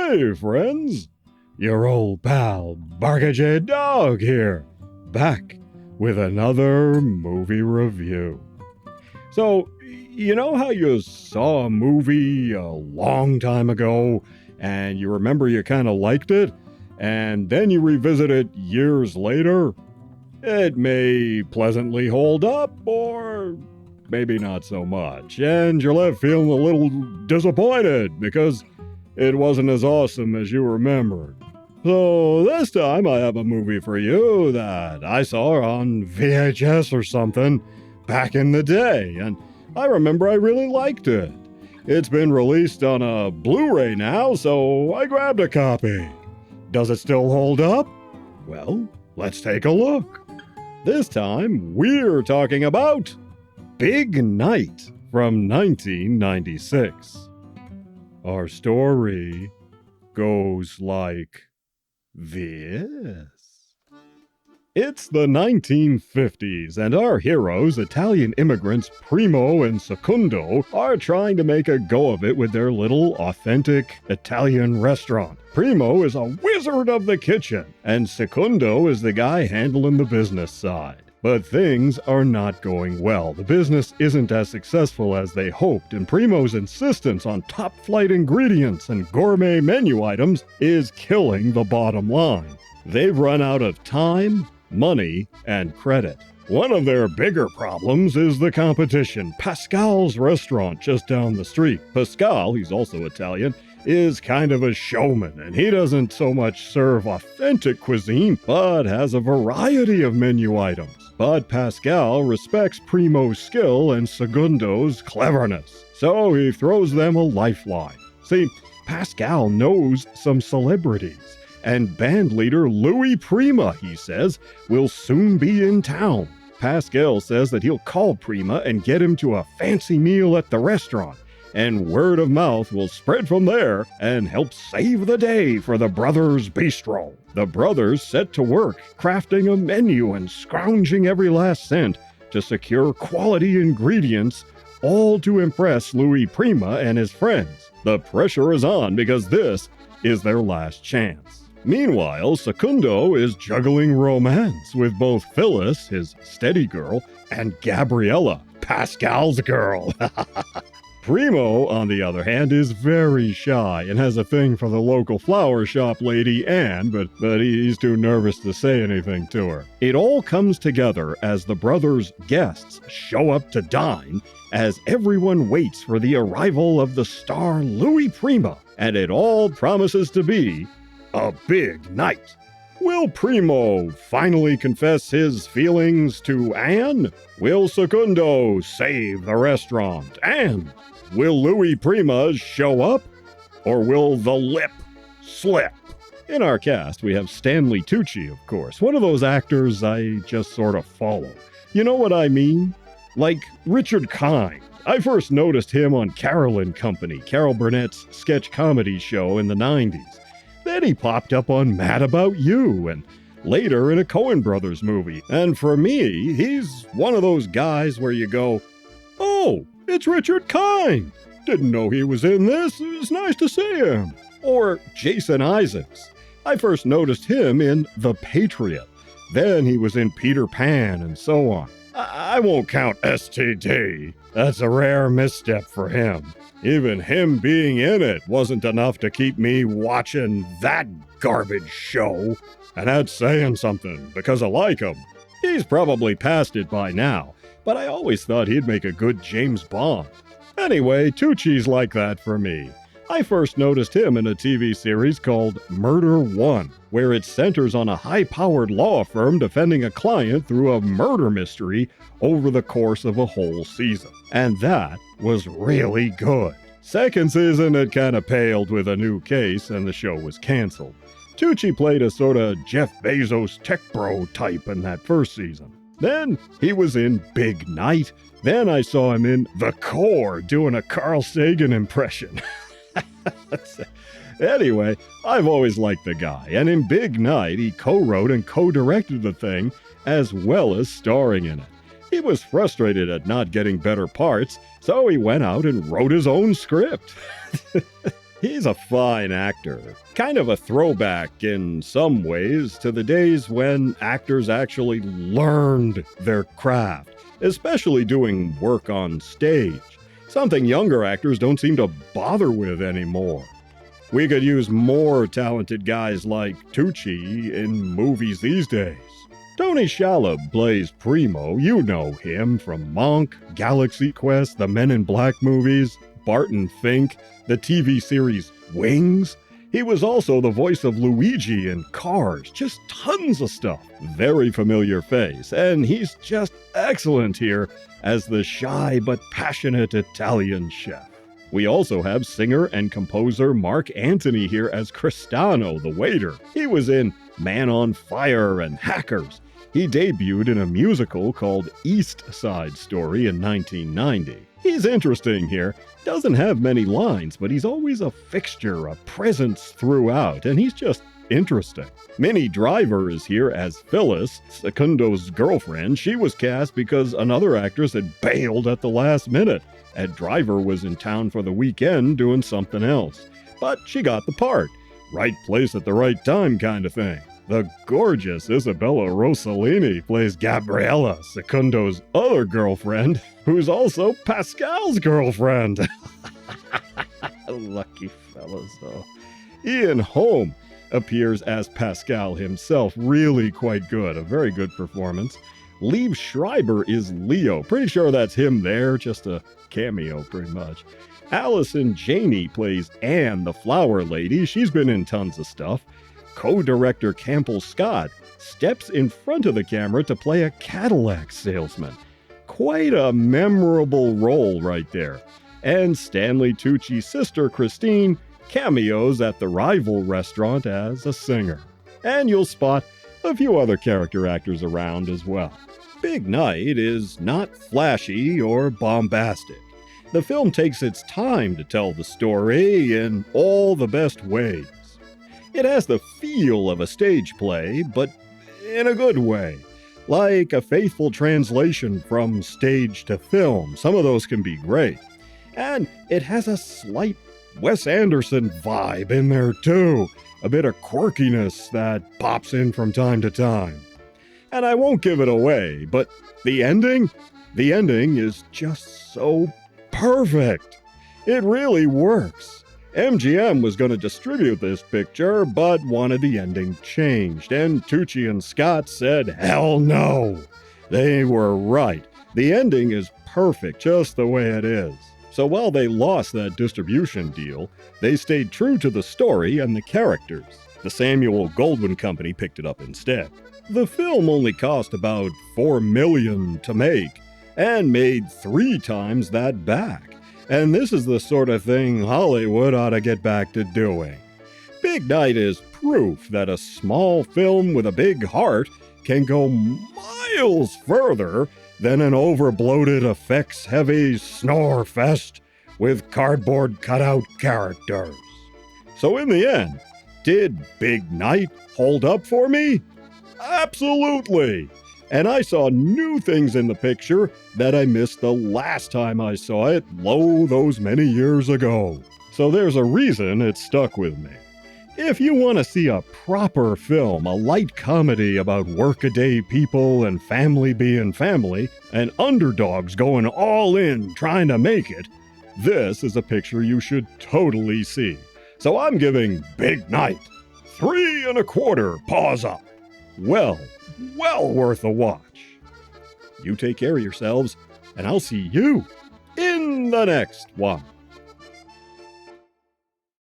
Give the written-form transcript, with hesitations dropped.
Hey, friends! Your old pal, Barkey Dog here, back with another movie review. So, you know how you saw a movie a long time ago, and you remember you kind of liked it, and then you revisit it years later? It may pleasantly hold up, or maybe not so much, and you're left feeling a little disappointed because it wasn't as awesome as you remembered. So this time I have a movie for you that I saw on VHS or something back in the day, and I remember I really liked it. It's been released on a Blu-ray now, so I grabbed a copy. Does it still hold up? Well, let's take a look. This time we're talking about Big Night from 1996. Our story goes like this. It's the 1950s, and our heroes, Italian immigrants Primo and Secondo, are trying to make a go of it with their little authentic Italian restaurant. Primo is a wizard of the kitchen, and Secondo is the guy handling the business side. But things are not going well. The business isn't as successful as they hoped, and Primo's insistence on top-flight ingredients and gourmet menu items is killing the bottom line. They've run out of time, money, and credit. One of their bigger problems is the competition. Pascal's restaurant just down the street. Pascal, he's also Italian, is kind of a showman, and he doesn't so much serve authentic cuisine, but has a variety of menu items. But Pascal respects Primo's skill and Secondo's cleverness, so he throws them a lifeline. See, Pascal knows some celebrities, and bandleader Louis Prima, he says, will soon be in town. Pascal says that he'll call Prima and get him to a fancy meal at the restaurant, and word of mouth will spread from there and help save the day for the brothers' bistro. The brothers set to work, crafting a menu and scrounging every last cent to secure quality ingredients, all to impress Louis Prima and his friends. The pressure is on because this is their last chance. Meanwhile, Secondo is juggling romance with both Phyllis, his steady girl, and Gabriella, Pascal's girl. Primo, on the other hand, is very shy and has a thing for the local flower shop lady Anne, but he's too nervous to say anything to her. It all comes together as the brothers' guests show up to dine, as everyone waits for the arrival of the star Louis Prima, and it all promises to be a big night. Will Primo finally confess his feelings to Anne? Will Secondo save the restaurant? And will Louis Prima show up? Or will the lip slip? In our cast, we have Stanley Tucci, of course, one of those actors I just sort of follow. You know what I mean? Like Richard Kind. I first noticed him on Carol and Company, Carol Burnett's sketch comedy show in the 90s. Then he popped up on Mad About You, and later in a Coen Brothers movie. And for me, he's one of those guys where you go, "Oh, it's Richard Kind. Didn't know he was in this. It's nice to see him." Or Jason Isaacs. I first noticed him in The Patriot. Then he was in Peter Pan and so on. I won't count STD. That's a rare misstep for him. Even him being in it wasn't enough to keep me watching that garbage show. And that's saying something, because I like him. He's probably past it by now, but I always thought he'd make a good James Bond. Anyway, Tucci's like that for me. I first noticed him in a TV series called Murder One, where it centers on a high-powered law firm defending a client through a murder mystery over the course of a whole season. And that was really good. Second season, it kind of paled with a new case, and the show was canceled. Tucci played a sort of Jeff Bezos tech bro type in that first season. Then he was in Big Night. Then I saw him in The Core doing a Carl Sagan impression. Anyway, I've always liked the guy, and in Big Night, he co-wrote and co-directed the thing, as well as starring in it. He was frustrated at not getting better parts, so he went out and wrote his own script. He's a fine actor, kind of a throwback in some ways to the days when actors actually learned their craft, especially doing work on stage, something younger actors don't seem to bother with anymore. We could use more talented guys like Tucci in movies these days. Tony Shalhoub plays Primo. You know him from Monk, Galaxy Quest, the Men in Black movies, Barton Fink, the TV series Wings. He was also the voice of Luigi in Cars. Just tons of stuff. Very familiar face, and he's just excellent here as the shy but passionate Italian chef. We also have singer and composer Mark Antony here as Cristano, the waiter. He was in Man on Fire and Hackers. He debuted in a musical called East Side Story in 1990. He's interesting here. Doesn't have many lines, but he's always a fixture, a presence throughout, and he's just interesting. Minnie Driver is here as Phyllis, Secundo's girlfriend. She was cast because another actress had bailed at the last minute, and Driver was in town for the weekend doing something else. But she got the part. Right place at the right time kind of thing. The gorgeous Isabella Rossellini plays Gabriella, Secundo's other girlfriend, who's also Pascal's girlfriend. Lucky fellas, though. Ian Holm appears as Pascal himself, really quite good, a very good performance. Liev Schreiber is Leo, pretty sure that's him there, just a cameo pretty much. Allison Janney plays Anne, the flower lady. She's been in tons of stuff. Co-director Campbell Scott steps in front of the camera to play a Cadillac salesman. Quite a memorable role right there. And Stanley Tucci's sister Christine cameos at the rival restaurant as a singer. And you'll spot a few other character actors around as well. Big Night is not flashy or bombastic. The film takes its time to tell the story in all the best ways. It has the feel of a stage play, but in a good way. Like a faithful translation from stage to film. Some of those can be great. And it has a slight Wes Anderson vibe in there too. A bit of quirkiness that pops in from time to time. And I won't give it away, but the ending is just so perfect. It really works. MGM was going to distribute this picture, but wanted the ending changed, and Tucci and Scott said, hell no. They were right. The ending is perfect, just the way it is. So while they lost that distribution deal, they stayed true to the story and the characters. The Samuel Goldwyn Company picked it up instead. The film only cost about $4 million to make, and made 3 times that back. And this is the sort of thing Hollywood ought to get back to doing. Big Night is proof that a small film with a big heart can go miles further than an overbloated, effects-heavy snore fest with cardboard cutout characters. So in the end, did Big Night hold up for me? Absolutely! And I saw new things in the picture that I missed the last time I saw it, those many years ago. So there's a reason it stuck with me. If you want to see a proper film, a light comedy about workaday people and family being family, and underdogs going all in trying to make it, this is a picture you should totally see. So I'm giving Big Night 3 1/4 paws up. Well worth a watch. You take care of yourselves, and I'll see you in the next one.